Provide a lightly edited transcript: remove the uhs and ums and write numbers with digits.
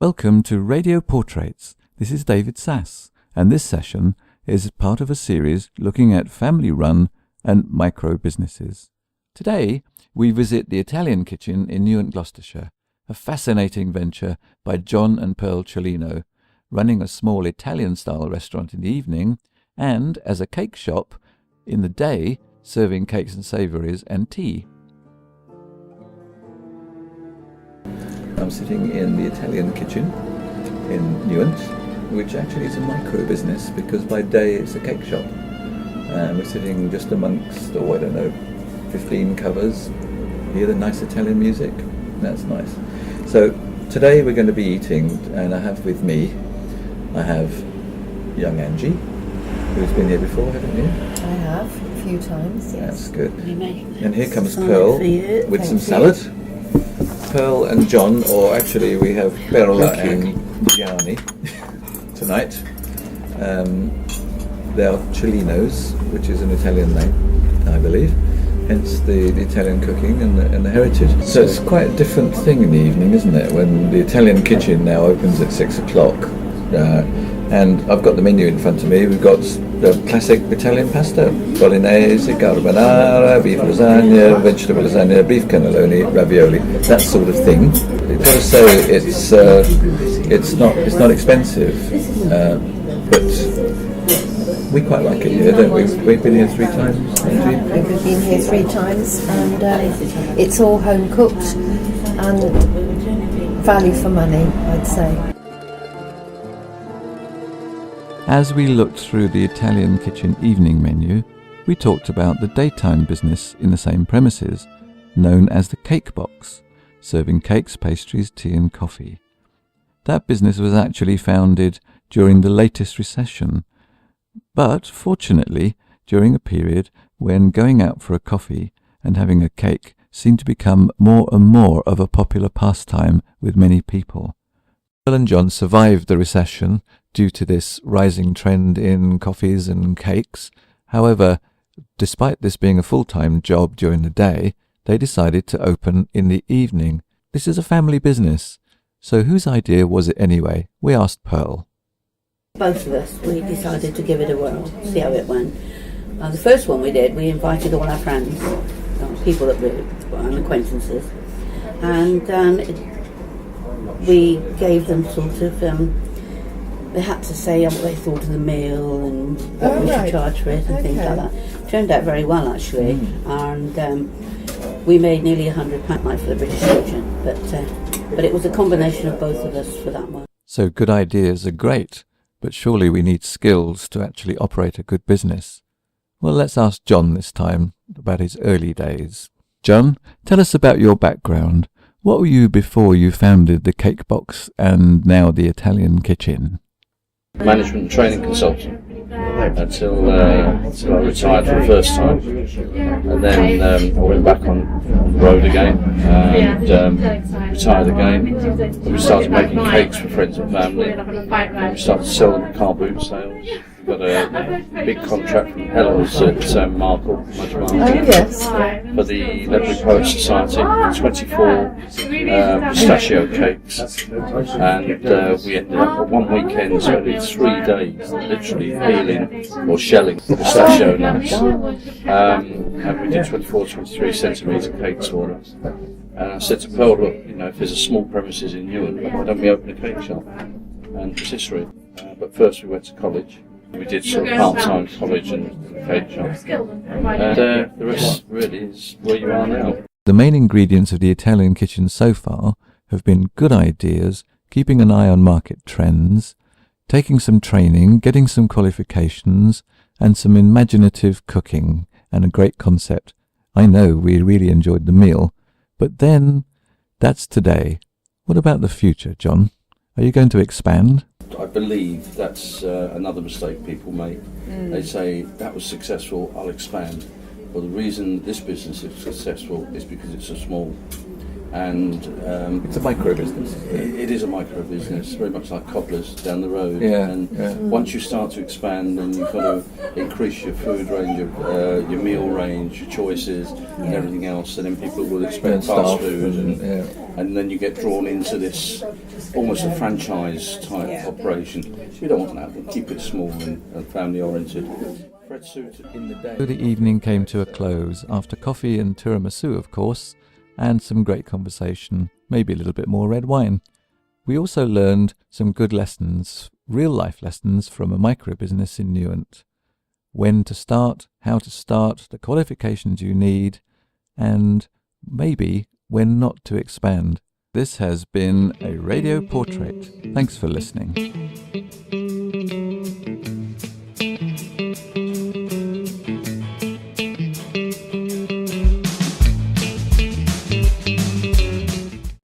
Welcome to Radio Portraits. This is David Sass, and this session is part of a series looking at family-run and micro-businesses. Today, we visit the Italian kitchen in Newent, Gloucestershire, a fascinating venture by John and Pearl Cellino, running a small Italian-style restaurant in the evening and as a cake shop in the day, serving cakes and savouries and tea. I'm sitting in the Italian kitchen in Newent, which actually is a micro business because by day it's a cake shop. And we're sitting just amongst, 15 covers. Hear the nice Italian music? That's nice. So today we're going to be eating, and I have with me, young Angie, who's been here before, haven't you? I have, a few times, yes. That's good. And here comes Pearl with some salad. Pearl and John, or actually we have Perla and Gianni tonight. They are Cellinos, which is an Italian name, I believe. Hence the Italian cooking and the heritage. So it's quite a different thing in the evening, isn't it? When the Italian kitchen now opens at 6 o'clock. And I've got the menu in front of me. We've got the classic Italian pasta, bolognese, carbonara, beef lasagna, vegetable lasagna, beef cannelloni, ravioli, that sort of thing. I've got to say it's not expensive, but we quite like it here, don't we? We've been here 3 times, haven't we? We've been here 3 times, and it's all home cooked and value for money, I'd say. As we looked through the Italian kitchen evening menu, we talked about the daytime business in the same premises, known as the Cake Box, serving cakes, pastries, tea and coffee. That business was actually founded during the latest recession, but fortunately during a period when going out for a coffee and having a cake seemed to become more and more of a popular pastime with many people. Pearl and John survived the recession due to this rising trend in coffees and cakes. However, despite this being a full-time job during the day, they decided to open in the evening. This is a family business. So whose idea was it anyway? We asked Pearl. Both of us, we decided to give it a whirl, see how it went. The first one we did, we invited all our friends, people that were acquaintances, and we gave them sort of, they had to say what they thought of the meal and what we should charge for it and things like that. Turned out very well actually, and we made nearly £100 night for the British Legion, but it was a combination of both of us for that one. So good ideas are great, but surely we need skills to actually operate a good business. Well, let's ask John this time about his early days. John, tell us about your background. What were you before you founded the Cake Box and now the Italian kitchen? Management and training consultant until I retired for the first time, and then I went back on the road again and retired again. And we started making cakes for friends and family. And we started selling at car boot sales. We got a big contract from Helen's at Markle, yes. for the Leopard Poet Society, 24 pistachio cakes, and we ended up at one weekend, so we did 3 days, literally peeling or shelling pistachio nuts, and we did 23 centimetre cakes for them. And I said to Pearl, look, if there's a small premises in Newent, why don't we open a cake shop? And it's history. But first we went to college. We did sort of part-time college and cake shop. And the rest really is where you are now. The main ingredients of the Italian kitchen so far have been good ideas, keeping an eye on market trends, taking some training, getting some qualifications, and some imaginative cooking, and a great concept. I know we really enjoyed the meal, but then that's today. What about the future, John? Are you going to expand? I believe that's another mistake people make. They say, that was successful, I'll expand. Well, the reason this business is successful is because it's so small. And It's a micro business. it is a micro business, very much like cobblers down the road. Yeah, And yeah. once you start to expand, then you've got to increase your food range, your meal range, your choices, and everything else. And then people will expect fast food, and then you get drawn into this almost a franchise type operation. We don't want that. We keep it small and family oriented. The evening came to a close after coffee and tiramisu, of course, and some great conversation, maybe a little bit more red wine. We also learned some good lessons, real-life lessons from a micro-business in Newent. When to start, how to start, the qualifications you need, and maybe when not to expand. This has been a radio portrait. Thanks for listening.